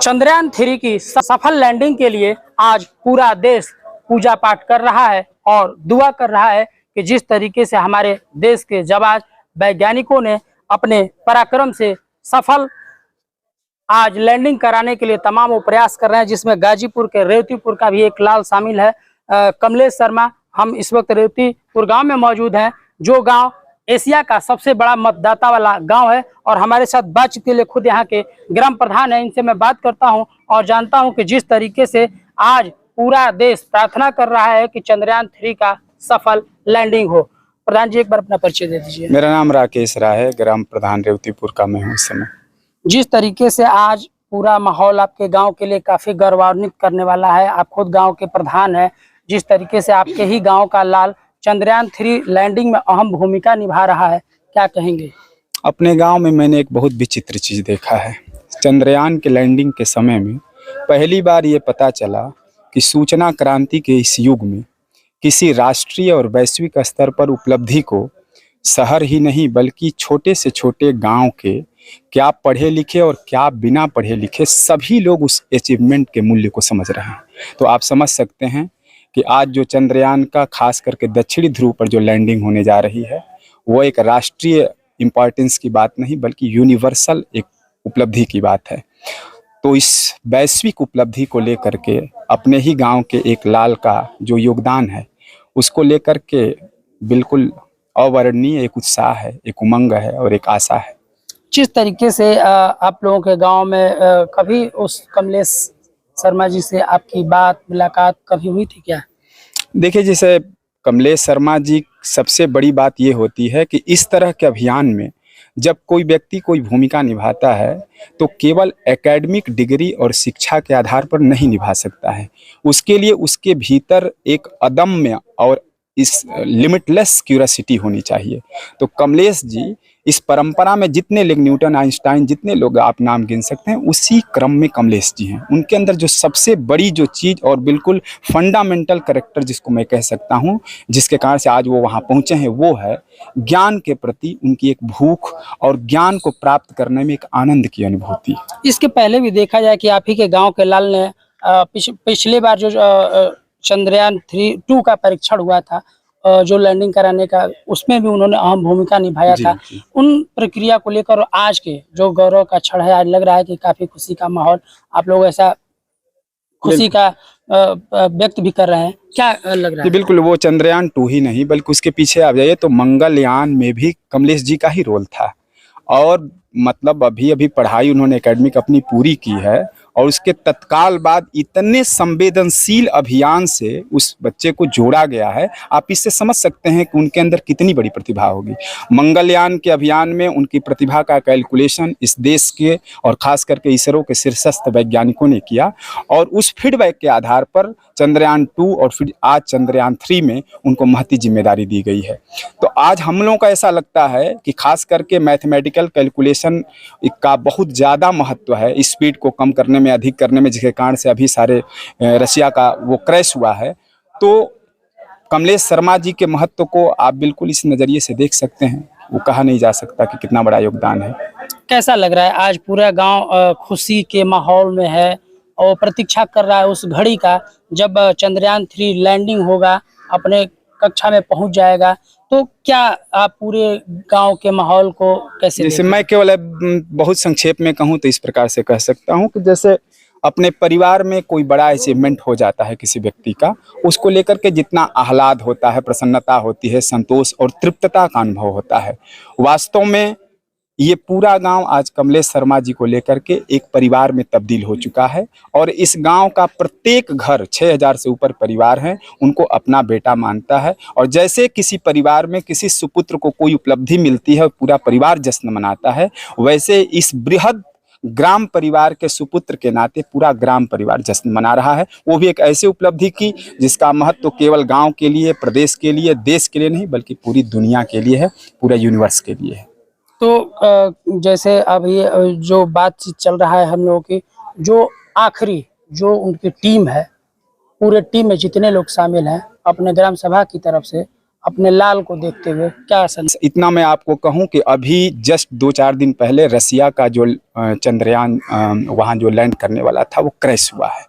चंद्रयान 3 की सफल लैंडिंग के लिए आज पूरा देश पूजा पाठ कर रहा है और दुआ कर रहा है कि जिस तरीके से हमारे देश के जाबाज वैज्ञानिकों ने अपने पराक्रम से सफल आज लैंडिंग कराने के लिए तमाम वो प्रयास कर रहे हैं, जिसमें गाजीपुर के रेवतीपुर का भी एक लाल शामिल है। कमलेश शर्मा, हम इस वक्त रेवतीपुर गांव में मौजूद हैं, जो गांव एशिया का सबसे बड़ा मतदाता वाला गांव है और हमारे साथ बातचीत के लिए खुद यहाँ के ग्राम प्रधान हैं। इनसे मैं बात करता हूं और जानता हूं कि जिस तरीके से आज पूरा देश प्रार्थना कर रहा है कि चंद्रयान 3 का सफल लैंडिंग हो। प्रधान जी, एक बार अपना परिचय दे दीजिए। मेरा नाम राकेश राय है, ग्राम प्रधान रेवतीपुर का मैं हूँ इस समय। जिस तरीके से आज पूरा माहौल आपके गांव के लिए काफी गौरवान्वित करने वाला है, आप खुद गांव के प्रधान हैं, जिस तरीके से आपके ही गांव का लाल चंद्रयान 3 लैंडिंग में अहम भूमिका निभा रहा है, क्या कहेंगे? अपने गांव में मैंने एक बहुत विचित्र चीज़ देखा है। चंद्रयान के लैंडिंग के समय में पहली बार ये पता चला कि सूचना क्रांति के इस युग में किसी राष्ट्रीय और वैश्विक स्तर पर उपलब्धि को शहर ही नहीं बल्कि छोटे से छोटे गांव के क्या पढ़े लिखे और क्या बिना पढ़े लिखे सभी लोग उस अचीवमेंट के मूल्य को समझ रहे हैं। तो आप समझ सकते हैं कि आज जो चंद्रयान का खास करके दक्षिणी ध्रुव पर जो लैंडिंग होने जा रही है वो एक राष्ट्रीय इम्पोर्टेंस की बात नहीं बल्कि यूनिवर्सल एक उपलब्धि की बात है। तो इस वैश्विक उपलब्धि को लेकर के अपने ही गांव के एक लाल का जो योगदान है उसको लेकर के बिल्कुल अवर्णनीय एक उत्साह है, एक उमंग है और एक आशा है। जिस तरीके से आप लोगों के गांव में कभी उस कमलेश शर्मा जी से आपकी बात मुलाकात कभी हुई थी क्या? देखिए, जैसे कमलेश शर्मा जी, सबसे बड़ी बात ये होती है कि इस तरह के अभियान में जब कोई व्यक्ति कोई भूमिका निभाता है तो केवल एकेडमिक डिग्री और शिक्षा के आधार पर नहीं निभा सकता है। उसके लिए उसके भीतर एक अदम्य और इस लिमिटलेस क्यूरियोसिटी होनी चाहिए। तो कमलेश जी इस परंपरा में जितने लोग, न्यूटन, आइंस्टाइन, जितने लोग आप नाम गिन सकते हैं, उसी क्रम में कमलेश जी हैं। उनके अंदर जो सबसे बड़ी जो चीज़ और बिल्कुल फंडामेंटल कैरेक्टर जिसको मैं कह सकता हूं, जिसके कारण से आज वो वहां पहुंचे हैं, वो है ज्ञान के प्रति उनकी एक भूख और ज्ञान को प्राप्त करने में एक आनंद की अनुभूति। इसके पहले भी देखा जाए कि आप ही के गाँव के लाल ने पिछले बार जो चंद्रयान 2 का परीक्षण हुआ था, जो लैंडिंग कराने का, उसमें भी उन्होंने अहम भूमिका निभाया था। उन प्रक्रिया को लेकर आज के जो गौरव का क्षण है, आज लग रहा है कि काफी खुशी का माहौल आप लोग ऐसा खुशी का व्यक्त भी कर रहे हैं, क्या लग रहा है? बिल्कुल, वो चंद्रयान 2 ही नहीं बल्कि उसके पीछे आप जाइए तो मंगलयान में भी कमलेश जी का ही रोल था। और मतलब अभी पढ़ाई उन्होंने एकेडमिक अपनी पूरी की है और उसके तत्काल बाद इतने संवेदनशील अभियान से उस बच्चे को जोड़ा गया है। आप इससे समझ सकते हैं कि उनके अंदर कितनी बड़ी प्रतिभा होगी। मंगलयान के अभियान में उनकी प्रतिभा का कैलकुलेशन इस देश के और खास करके इसरो के शीर्षस्थ वैज्ञानिकों ने किया और उस फीडबैक के आधार पर चंद्रयान 2 और फिर आज चंद्रयान 3 में उनको महती जिम्मेदारी दी गई है। तो आज हम लोगों का ऐसा लगता है कि खास करके मैथमेटिकल कैलकुलेशन का बहुत ज़्यादा महत्व है स्पीड को कम करने में, अधिक करने में, जिसके कारण से अभी सारे रशिया का वो क्रैश हुआ है। तो कमलेश शर्मा जी के महत्व को आप बिल्कुल इस नज़रिए से देख सकते हैं। वो कहा नहीं जा सकता कि कितना बड़ा योगदान है। कैसा लग रहा है आज पूरा गांव खुशी के माहौल में है और प्रतीक्षा कर रहा है उस घड़ी का जब चंद्रयान 3 लैंडिंग होगा, अपने कक्षा में पहुंच जाएगा? तो क्या आप पूरे गांव के माहौल को कैसे? जैसे मैं केवल बहुत संक्षेप में कहूँ तो इस प्रकार से कह सकता हूँ कि जैसे अपने परिवार में कोई बड़ा अचीवमेंट हो जाता है किसी व्यक्ति का, उसको लेकर के जितना आह्लाद होता है, प्रसन्नता होती है, संतोष और तृप्तता का अनुभव होता है, वास्तव में ये पूरा गांव आज कमलेश शर्मा जी को लेकर के एक परिवार में तब्दील हो चुका है। और इस गांव का प्रत्येक घर, 6000 से ऊपर परिवार हैं, उनको अपना बेटा मानता है। और जैसे किसी परिवार में किसी सुपुत्र को कोई उपलब्धि मिलती है और पूरा परिवार जश्न मनाता है, वैसे इस बृहद ग्राम परिवार के सुपुत्र के नाते पूरा ग्राम परिवार जश्न मना रहा है। वो भी एक ऐसी उपलब्धि की जिसका महत्व तो केवल गाँव के लिए, प्रदेश के लिए, देश के लिए नहीं बल्कि पूरी दुनिया के लिए है, पूरे यूनिवर्स के लिए है। तो जैसे अभी जो बातचीत चल रहा है हम लोगों की, जो आखिरी जो उनकी टीम है, पूरे टीम में जितने लोग शामिल हैं, अपने ग्राम सभा की तरफ से अपने लाल को देखते हुए क्या संदेश? इतना मैं आपको कहूं कि अभी जस्ट 2-4 दिन पहले रसिया का जो चंद्रयान वहां जो लैंड करने वाला था वो क्रैश हुआ है,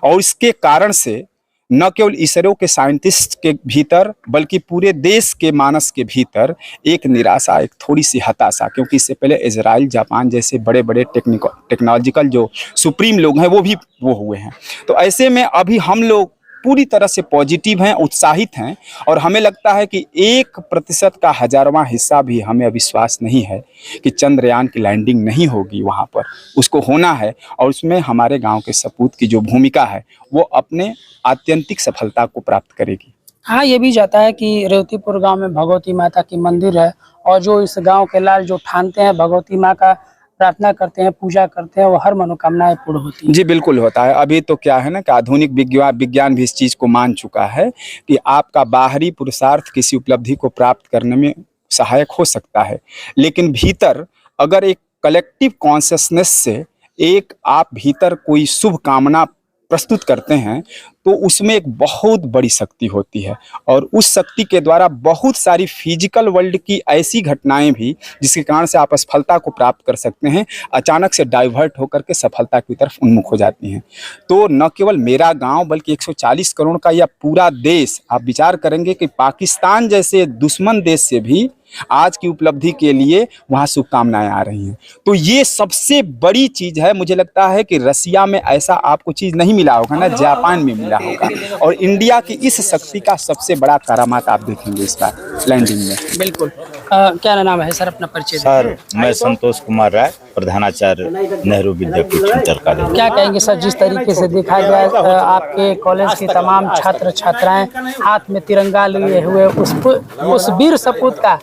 और इसके कारण से न केवल इसरो के साइंटिस्ट के भीतर बल्कि पूरे देश के मानस के भीतर एक निराशा, एक थोड़ी सी हताशा, क्योंकि इससे पहले इजराइल, जापान जैसे बड़े बड़े टेक्नोलॉजिकल जो सुप्रीम लोग हैं वो हुए हैं। तो ऐसे में अभी हम लोग पूरी तरह से पॉजिटिव हैं, उत्साहित हैं, और हमें लगता है कि 1% का 1000वां हिस्सा भी हमें विश्वास नहीं है कि चंद्रयान की लैंडिंग नहीं होगी वहाँ पर। उसको होना है, और उसमें हमारे गांव के सपूत की जो भूमिका है वो अपने आत्यंतिक सफलता को प्राप्त करेगी। हाँ, ये भी जाता है कि रेवतीपुर गांव में भगवती माता की मंदिर है, और जो इस गांव के लाल जो ठानते हैं भगवती माँ का प्रार्थना करते हैं, पूजा करते हैं, वो हर मनोकामनाएं पूर्ण होती हैं। जी बिल्कुल होता है। अभी तो क्या है ना कि आधुनिक विज्ञान भी इस चीज़ को मान चुका है कि आपका बाहरी पुरुषार्थ किसी उपलब्धि को प्राप्त करने में सहायक हो सकता है, लेकिन भीतर अगर एक कलेक्टिव कॉन्शियसनेस से एक आप भीतर कोई शुभ कामना प्रस्तुत करते हैं तो उसमें एक बहुत बड़ी शक्ति होती है, और उस शक्ति के द्वारा बहुत सारी फिजिकल वर्ल्ड की ऐसी घटनाएं भी जिसके कारण से आप असफलता को प्राप्त कर सकते हैं, अचानक से डाइवर्ट होकर के सफलता की तरफ उन्मुख हो जाती हैं। तो न केवल मेरा गांव बल्कि 140 करोड़ का यह पूरा देश, आप विचार करेंगे कि पाकिस्तान जैसे दुश्मन देश से भी आज की उपलब्धि के लिए वहाँ शुभकामनाएं आ रही हैं। तो ये सबसे बड़ी चीज़ है। मुझे लगता है कि रसिया में ऐसा आपको चीज़ नहीं मिला होगा, ना जापान में मिला होगा, और इंडिया की इस शक्ति का सबसे बड़ा करामात आप देखेंगे इस बार लैंडिंग में। बिल्कुल। क्या नाम है सर, अपना परिचय? सर, मैं संतोष कुमार राय, प्रधानाचार्य नेहरू विद्यापीठ इंटर कॉलेज। क्या कहेंगे सर, जिस तरीके से देखा गया आपके कॉलेज की तमाम छात्र छात्राएं हाथ में तिरंगा लिए हुए उस वीर सपूत का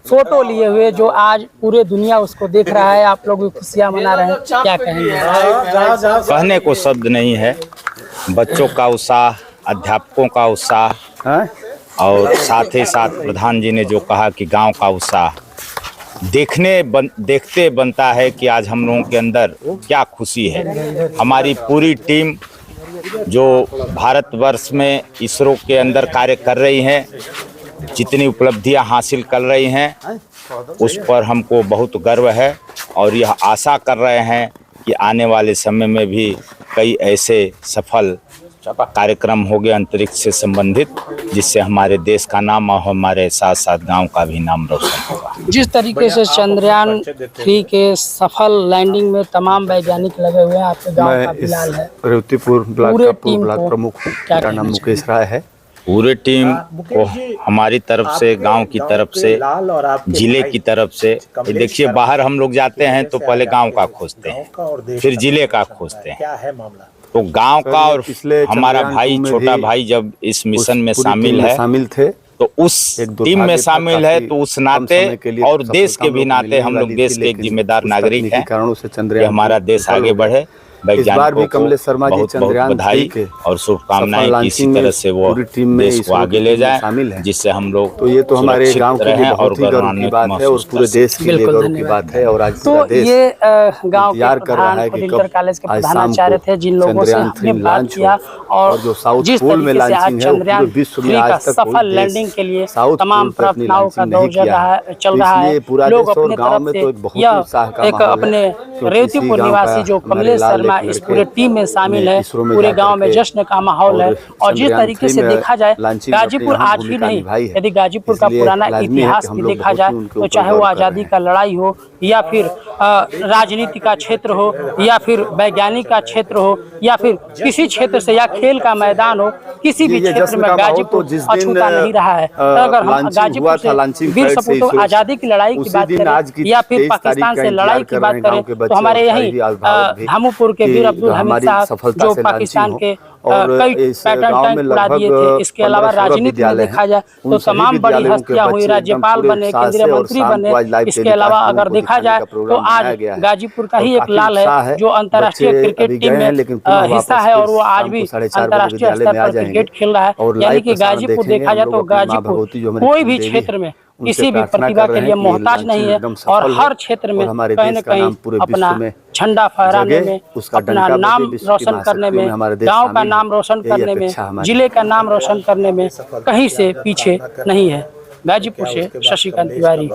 फोटो लिए हुए, जो आज पूरे दुनिया उसको देख रहा है, आप लोग भी खुशियां मना रहे हैं, क्या कहेंगे? कहने को शब्द नहीं है। बच्चों का उत्साह, अध्यापकों का उत्साह, और साथ ही साथ प्रधान जी ने जो कहा कि गांव का उत्साह देखते बनता है कि आज हम लोगों के अंदर क्या खुशी है। हमारी पूरी टीम जो भारतवर्ष में इसरो के अंदर कार्य कर रही हैं, जितनी उपलब्धियां हासिल कर रही हैं, उस पर हमको बहुत गर्व है, और यह आशा कर रहे हैं कि आने वाले समय में भी कई ऐसे सफल कार्यक्रम हो गए अंतरिक्ष से संबंधित, जिससे हमारे देश का नाम और हमारे साथ साथ गांव का भी नाम रोशन होगा। जिस तरीके से चंद्रयान 3 के सफल लैंडिंग में तमाम वैज्ञानिक लगे हुए हैं, आपके गांव का फिलहाल है, रेवतीपुर ब्लॉक का पूर्व ब्लॉक प्रमुख हूं, मेरा नाम मुकेश राय है। पूरे टीम को हमारी तरफ से, गांव की तरफ से, जिले की तरफ से, देखिए बाहर हम लोग जाते हैं तो पहले गांव का खोजते हैं, फिर जिले का खोजते हैं। तो गांव का और हमारा भाई, छोटा भाई जब इस मिशन में शामिल थे तो उस टीम में शामिल है, तो उस नाते और देश के भी नाते हम लोग देश के एक जिम्मेदार नागरिक हैं कि हमारा देश आगे बढ़े। वैज्ञानिकों को बहुत बहुत बधाई और शुभकामनाएं, इसी तरह से वो देश को आगे ले जाए, जिससे हम लोग तो ये तो हमारे गांव के लिए बहुत ही गर्व की बात है और पूरे देश के लिए गर्व की बात है। और आज पूरा देश ये गांव के प्रधान इंटर कॉलेज के प्रधानाचार्य थे, जिन लोगों से हमने बात किया, और जो साउथ पोल में लॉन्चिंग है पूरे विश्व में आज तक सफल लैंडिंग के लिए तमाम प्रार्थनाओं का दौर चल रहा है। लोग अपने तरफ से यह एक अपने रेवतीपुर निवासी जो कमलेश शर्मा इस पूरे टीम में शामिल है, पूरे गांव में जश्न का माहौल है। और जिस तरीके से देखा जाए, गाजीपुर आज ही नहीं, यदि गाजीपुर का पुराना इतिहास भी देखा जाए तो चाहे वो आज़ादी का लड़ाई हो, या फिर राजनीति का क्षेत्र हो, या फिर वैज्ञानिक का क्षेत्र हो, या फिर किसी क्षेत्र से, या खेल का मैदान हो, किसी भी क्षेत्र में गाजीपुर अछूता नहीं रहा है। तो अगर हम गाजीपुर से वीर सपूतों आज़ादी की लड़ाई की बात करें, या फिर पाकिस्तान से लड़ाई की बात करें, तो हमारे यही धामुपुर के वीर अब्दुल हमीद साहब जो पाकिस्तान के कई पैटर्न टैंक उड़ा दिए थे। इसके अलावा राजनीति में देखा जाए तो तमाम बड़ी हस्तियां हुई, राज्यपाल बने, केंद्रीय मंत्री बने। इसके अलावा अगर देखा जाए तो आज गाजीपुर का ही एक लाल है जो अंतर्राष्ट्रीय क्रिकेट टीम में हिस्सा है, और वो आज भी अंतर्राष्ट्रीय स्तर पर क्रिकेट खेल रहा है। यानी कि गाजीपुर देखा जाए तो गाजीपुर कोई भी क्षेत्र में किसी भी प्रतिभा के लिए मोहताज नहीं है, और हर क्षेत्र में कहीं न कहीं अपना झंडा फहराने में, अपना नाम रोशन करने में, गांव का नाम रोशन करने में, जिले का नाम रोशन करने में कहीं से पीछे नहीं है। गाजीपुर से शशिकांत तिवारी।